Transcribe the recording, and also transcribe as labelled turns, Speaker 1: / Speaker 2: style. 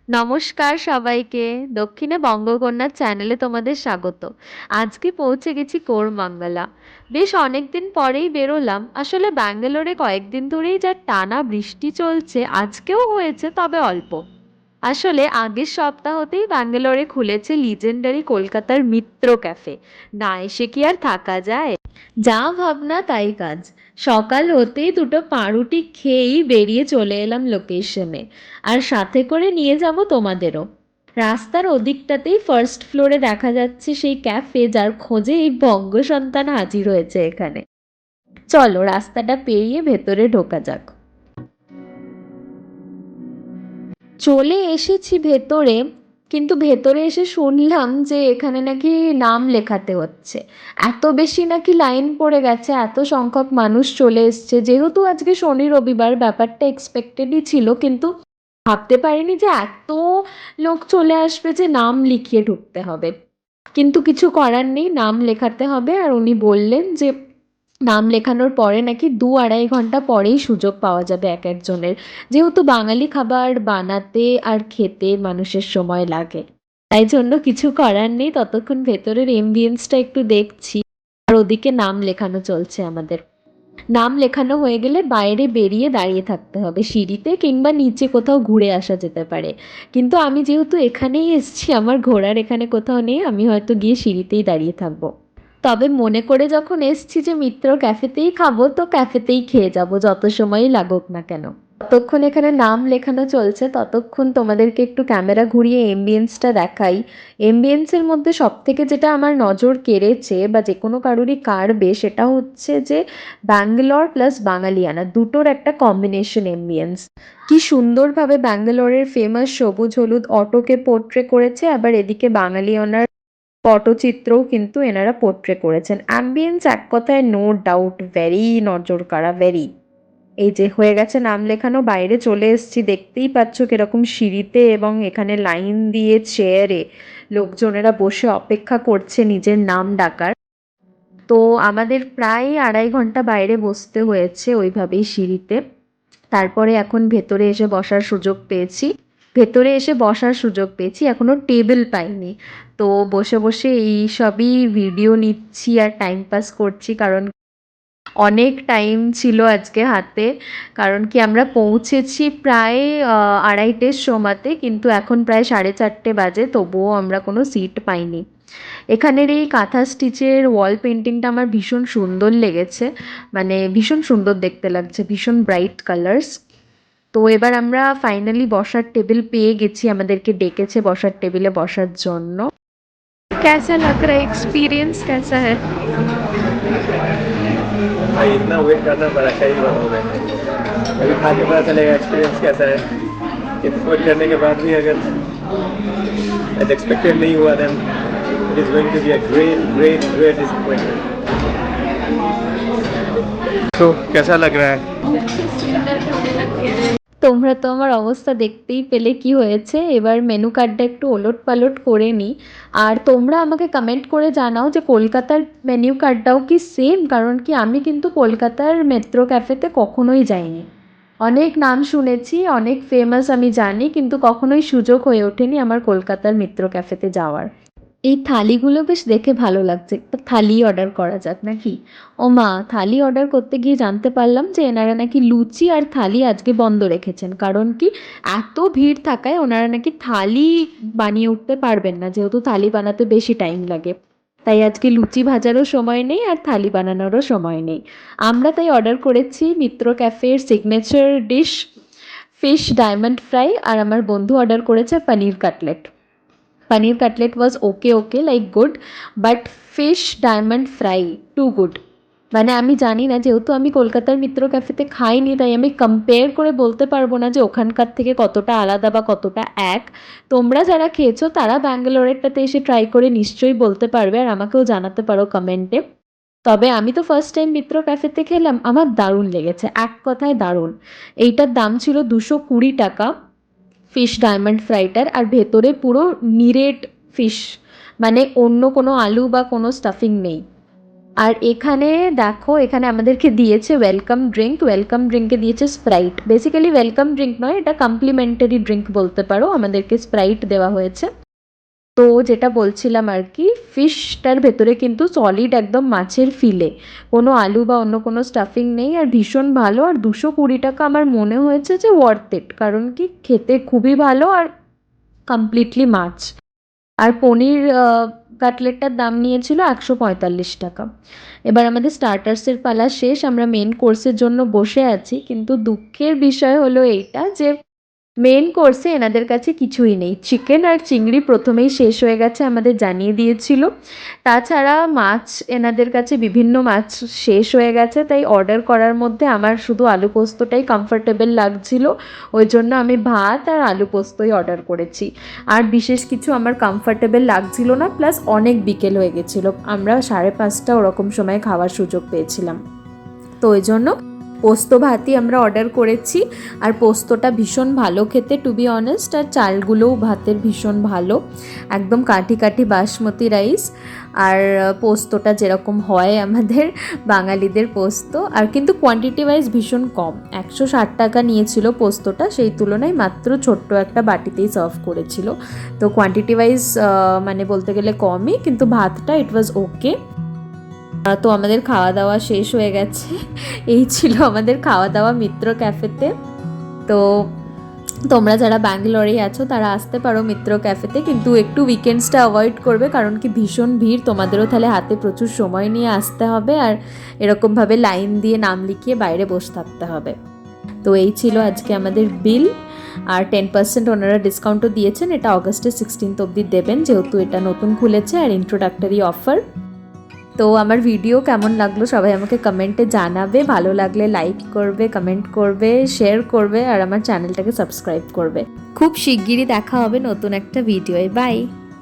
Speaker 1: নমস্কার সবাইকে। দক্ষিণে বঙ্গকন্যার চ্যানেলে তোমাদের স্বাগত। আজকে পৌঁছে গেছি কোরমাঙ্গলা। বেশ অনেকদিন পরেই বেরোলাম। আসলে ব্যাঙ্গালোরে কয়েকদিন ধরেই যা টানা বৃষ্টি চলছে, আজকেও হয়েছে, তবে অল্প। আসলে আগের সপ্তাহতেই ব্যাঙ্গালোরে খুলেছে লিজেন্ডারি কলকাতার মিত্র ক্যাফে। না এসে কি আর থাকা যায়? যা ভাবনা তাই কাজ। সকাল হতেই দুটো পাউরুটি খেয়েই বেরিয়ে চলে এলাম লোকেশনে। আর সাথে করে নিয়ে যাব তোমাদেরও। রাস্তার ওদিকটাতেই ফার্স্ট ফ্লোরে দেখা যাচ্ছে সেই ক্যাফে যার খোঁজে এই বঙ্গ সন্তান হাজির হয়েছে এখানে। চলো রাস্তাটা পেরিয়ে ভেতরে ঢোকা যাক। চলে এসেছি ভেতরে, কিন্তু ভেতরে এসে শুনলাম যে এখানে নাকি নাম লেখাতে হচ্ছে। এত বেশি নাকি লাইন পড়ে গেছে, এত সংখ্যক মানুষ চলে এসছে। যেহেতু আজকে শনি রবিবার, ব্যাপারটা এক্সপেক্টেডই ছিল, কিন্তু ভাবতে পারিনি যে এত লোক চলে আসবে যে নাম লিখিয়ে ঢুকতে হবে। কিন্তু কিছু করার নেই, নাম লেখাতে হবে। আর উনি বললেন যে নাম লেখানোর পরে নাকি 2-2.5 ঘন্টা পরেই সুযোগ পাওয়া যাবে এক একজনের, যেহেতু বাঙালি খাবার বানাতে আর খেতে মানুষের সময় লাগে। তাই জন্য কিছু করার নেই, ততক্ষণ ভেতরের এমবিয়েন্সটা একটু দেখছি। আর ওদিকে নাম লেখানো চলছে আমাদের। নাম লেখানো হয়ে গেলে বাইরে বেরিয়ে দাঁড়িয়ে থাকতে হবে সিঁড়িতে, কিংবা নিচে কোথাও ঘুরে আসা যেতে পারে। কিন্তু আমি যেহেতু এখানেই এসছি, আমার ঘোরার এখানে কোথাও নেই, আমি হয়তো গিয়ে সিঁড়িতেই দাঁড়িয়ে থাকবো। তবে মনে করে যখন এসছি যে মিত্র ক্যাফেতেই খাবো, তো ক্যাফেতেই খেয়ে যাব, যত সময়ই লাগুক না কেন। ততক্ষণ এখানে নাম লেখানো চলছে, ততক্ষণ তোমাদেরকে একটু ক্যামেরা ঘুরিয়ে এমবিয়েন্সটা দেখাই। এমবিয়েন্সের মধ্যে সব থেকে যেটা আমার নজর কেড়েছে, বা যে কোনো কারুরই কাড়বে, সেটা হচ্ছে যে ব্যাঙ্গালোর প্লাস বাঙালিয়ানা দুটোর একটা কম্বিনেশন এমবিয়েন্স। কি সুন্দরভাবে ব্যাঙ্গালোরের ফেমাস সবুজ হলুদ অটোকে পোর্ট্রে করেছে, আবার এদিকে বাঙালিয়ানার পটচিত্রও কিন্তু এনারা পোর্ট্রে করেছেন। অ্যাম্বিয়েন্স এক কথায় নো ডাউট ভেরি নজর কাড়া, ভেরি। এই যে হয়ে গেছে নাম লেখানো, বাইরে চলে এসেছি, দেখতেই পাচ্ছ কিরকম সিঁড়িতে এবং এখানে লাইন দিয়ে চেয়ারে লোকজনেরা বসে অপেক্ষা করছে নিজের নাম ডাকার। তো আমাদের প্রায় 2.5 ঘন্টা বাইরে বসতে হয়েছে ওইভাবেই সিঁড়িতে। তারপরে এখন ভেতরে এসে বসার সুযোগ পেয়েছি। এখনো টেবিল পাইনি। তো বসে বসে এই সবই ভিডিও নিচ্ছি আর টাইম পাস করছি, কারণ অনেক টাইম ছিল আজকে হাতে। কারণ কি আমরা পৌঁছেছি প্রায় 2:30-টের সময়তে, কিন্তু এখন প্রায় 4:30 বাজে, তবুও আমরা কোনো সিট পাইনি। এখানের এই কাঁথা স্টিচের ওয়াল পেন্টিংটা আমার ভীষণ সুন্দর লেগেছে। মানে ভীষণ সুন্দর দেখতে লাগছে, ভীষণ ব্রাইট কালার্স। তো এবার আমরা ফাইনালি বসার টেবিল পেয়ে গেছি, আমাদেরকে ডেকেছে বসার টেবিলে বসার জন্য। कैसा लग रहा है, एक्सपीरियंस कैसा है?
Speaker 2: भाई इतना वेट करना पड़ा, कई बार हो गए। अभी खा के पता चलेगा एक्सपीरियंस कैसा है। इतना वेट करने के बाद भी अगर एज एक्सपेक्टेड नहीं हुआ, then it is going to be a great great great disappointment. तो कैसा लग रहा है?
Speaker 1: তোমরা তো আমার অবস্থা দেখতেই পেলে কি হয়েছে। এবার মেনু কার্ডটা একটু ওলট পালট করে নিই। আর তোমরা আমাকে কমেন্ট করে জানাও যে কলকাতার মেনু কার্ডটাও কি সেম, কারণ কি আমি কিন্তু কলকাতার মেট্রো ক্যাফেতে কখনোই যাইনি। অনেক নাম শুনেছি, অনেক ফেমাস আমি জানি, কিন্তু কখনোই সুযোগ হয়ে ওঠেনি আমার কলকাতার মিত্র ক্যাফেতে যাওয়ার। এই থালিগুলো বেশ দেখে ভালো লাগছে, একটা থালি অর্ডার করা যাক নাকি? ও মা, থালি অর্ডার করতে গিয়ে জানতে পারলাম যে এনারা নাকি লুচি আর থালি আজকে বন্ধ রেখেছেন। কারণ কি, এত ভিড় থাকায় ওনারা নাকি থালি বানিয়ে উঠতে পারবেন না, যেহেতু থালি বানাতে বেশি টাইম লাগে। তাই আজকে লুচি ভাজারও সময় নেই আর থালি বানানোরও সময় নেই। আমরা তাই অর্ডার করেছি মিত্র ক্যাফের signature dish fish diamond fry, আর আমার বন্ধু অর্ডার করেছে paneer cutlet. Paneer cutlet was okay okay, like good, but fish diamond fry too good. মানে আমি জানি না, যেহেতু আমি কলকাতার মিত্র ক্যাফেতে খাইনি, তাই আমি কম্পেয়ার করে বলতে পারবো না যে ওখানকার থেকে কতটা আলাদা বা কতটা এক। তোমরা যারা খেয়েছো তারা ব্যাঙ্গালোরেরটাতে এসে ট্রাই করে নিশ্চয়ই বলতে পারবে, আর আমাকেও জানাতে পারো কমেন্টে। তবে আমি তো ফার্স্ট টাইম মিত্র ক্যাফেতে খেলাম, আমার দারুণ লেগেছে, এক কথায় দারুণ। এইটার দাম ছিল 220 টাকা ফিশ ডায়মন্ড ফ্রাইটার, আর ভেতরে পুরো নিরেট ফিশ, মানে অন্য কোনো আলু বা কোনো স্টাফিং নেই। আর এখানে দেখো, এখানে আমাদেরকে দিয়েছে ওয়েলকাম ড্রিঙ্কে দিয়েছে স্প্রাইট। বেসিক্যালি ওয়েলকাম ড্রিঙ্ক নয়, এটা কমপ্লিমেন্টারি ড্রিঙ্ক বলতে পারো, আমাদেরকে স্প্রাইট দেওয়া হয়েছে। তো যেটা বলছিলাম আর কি, ফিশটার ভেতরে কিন্তু সলিড একদম মাছের ফিলে, কোনো আলু বা অন্য কোনো স্টাফিং নেই, আর ভীষণ ভালো। আর 220 টাকা আমার মনে হয়েছে যে ওয়ার্থ ইট, কারণ কি খেতে খুবই ভালো আর কমপ্লিটলি মাছ। আর পনির কাটলেটটার দাম নিয়েছিল 145 টাকা। এবার আমাদের স্টার্টার্সের পালা শেষ, আমরা মেন কোর্সের জন্য বসে আছি। কিন্তু দুঃখের বিষয় হলো এইটা যে মেন কোর্সে এনাদের কাছে কিছুই নেই। চিকেন আর চিংড়ি প্রথমেই শেষ হয়ে গেছে, আমাদের জানিয়ে দিয়েছিল। তাছাড়া মাছ, এনাদের কাছে বিভিন্ন মাছ শেষ হয়ে গেছে, তাই অর্ডার করার মধ্যে আমার শুধু আলু পোস্তটাই কমফর্টেবল লাগছিল, ওই জন্য আমি ভাত আর আলু পোস্তই অর্ডার করেছি। আর বিশেষ কিছু আমার কমফর্টেবল লাগছিল না, প্লাস অনেক বিকেল হয়ে গেছিলো, আমরা 5:30 ওরকম সময় খাওয়ার সুযোগ পেয়েছিলাম। তো ওই জন্য পোস্ত ভাতই আমরা অর্ডার করেছি। আর পোস্তটা ভীষণ ভালো খেতে, টু বি অনেস্ট। আর চালগুলোও ভাতের ভীষণ ভালো, একদম কাঠি কাঠি বাসমতি রাইস। আর পোস্তটা যেরকম হয় আমাদের বাঙালিদের পোস্ত, আর কিন্তু কোয়ান্টিটি ওয়াইজ ভীষণ কম। 160 টাকা নিয়েছিল পোস্তটা, সেই তুলনায় মাত্র ছোট্ট একটা বাটিতেই সার্ভ করেছিল। তো কোয়ান্টিটি ওয়াইজ মানে বলতে গেলে কমই, কিন্তু ভাতটা ইট ওয়াজ ওকে। তো আমাদের খাওয়া দাওয়া শেষ হয়ে গেছে। এই ছিল আমাদের খাওয়া দাওয়া মিত্র ক্যাফেতে। তো তোমরা যারা ব্যাঙ্গালোরেই আছো তারা আসতে পারো মিত্র ক্যাফেতে, কিন্তু একটু উইকেন্ডসটা অ্যাভয়েড করবে, কারণ কি ভীষণ ভিড়, তোমাদেরও তাহলে হাতে প্রচুর সময় নিয়ে আসতে হবে, আর এরকমভাবে লাইন দিয়ে নাম লিখিয়ে বাইরে বসে থাকতে হবে। তো এই ছিল আজকে আমাদের বিল। আর 10% ওনারা ডিসকাউন্টও দিয়েছেন, এটা অগস্টের 16 অবধি দেবেন, যেহেতু এটা নতুন খুলেছে আর ইন্ট্রোডাক্টরি অফার। তো আমার ভিডিও কেমন লাগলো সবাই আমাকে কমেন্টে জানাবে, ভালো লাগলে লাইক করবে, কমেন্ট করবে, শেয়ার করবে, আর আমার চ্যানেলটাকে সাবস্ক্রাইব করবে। খুব শিগগিরই দেখা হবে নতুন একটা ভিডিওয়ে। বাই।